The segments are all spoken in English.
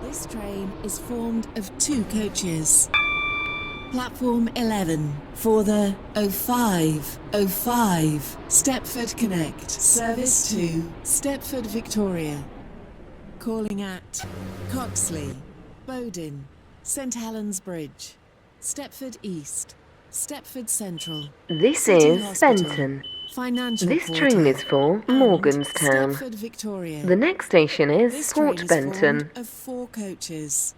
This train is formed of two coaches. Platform 11 for the 0505 Stepford Connect service to Stepford Victoria. Calling at Coxley, Bowden, St Helens Bridge, Stepford East, Stepford Central. This City is Hospital, Benton. Financial This Quarter, train is for and Morganstown. Stepford Victoria. The next station is This train Port is Benton. formed of four coaches.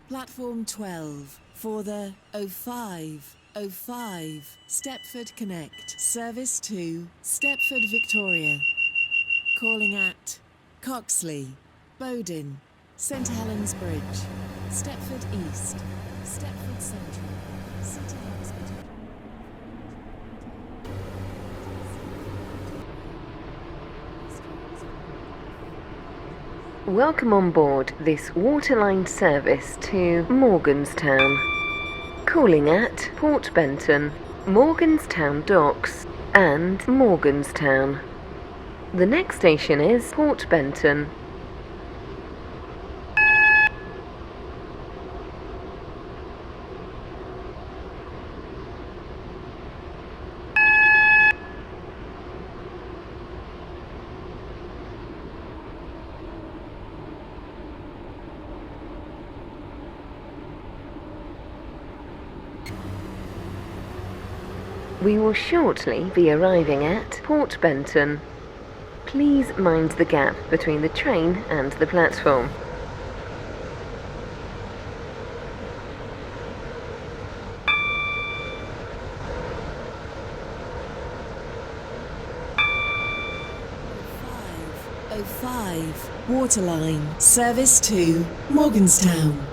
Platform 12 for the 0505 Stepford Connect service to Stepford Victoria. Calling at Coxley, Bowden, St Helens Bridge, Stepford East, Stepford Central, City Hospital. Welcome on board this waterline service to Morganstown. Calling at Port Benton, Morganstown Docks and Morganstown. The next station is Port Benton. We will shortly be arriving at Port Benton. Please mind the gap between the train and the platform. Waterline service to Morganstown.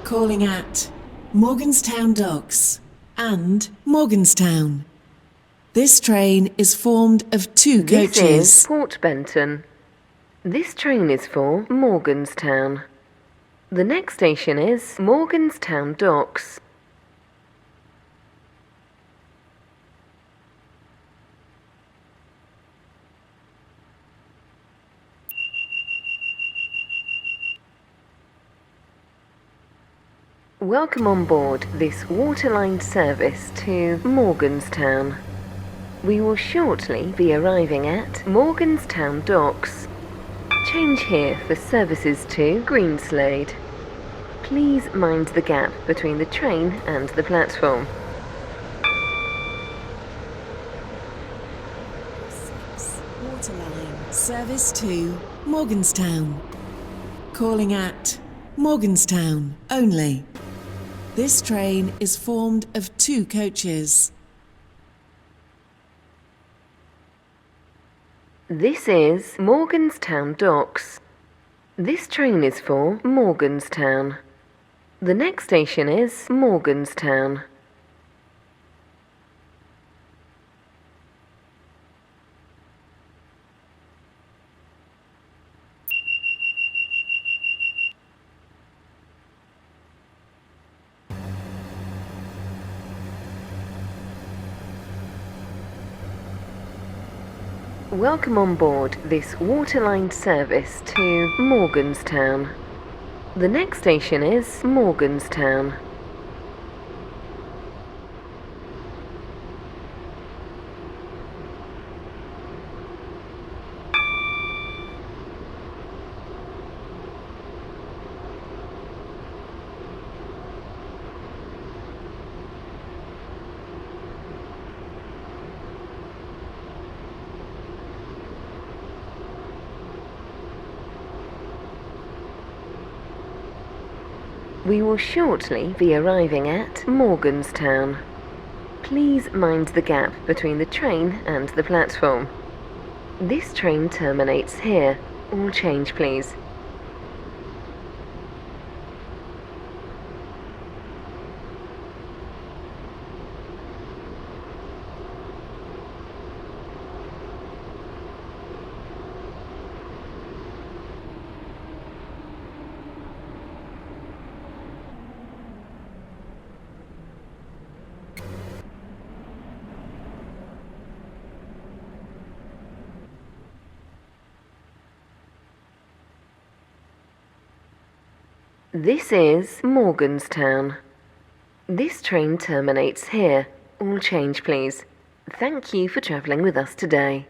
Calling at Morganstown Docks and Morganstown. This train is formed of two coaches. This is Port Benton. This train is for Morganstown. The next station is Morganstown Docks. Welcome on board this waterline service to Morganstown. We will shortly be arriving at Morganstown Docks. Change here for services to Greenslade. Please mind the gap between the train and the platform. Waterline service to Morganstown. Calling at Morganstown only. This train is formed of two coaches. This is Morganstown Docks. This train is for Morganstown. The next station is Morganstown. Welcome on board this waterline service to Morganstown. The next station is Morganstown. We will shortly be arriving at Morganstown. Please mind the gap between the train and the platform. This train terminates here. All change, please. This is Morganstown. This train terminates here. All change, please. Thank you for travelling with us today.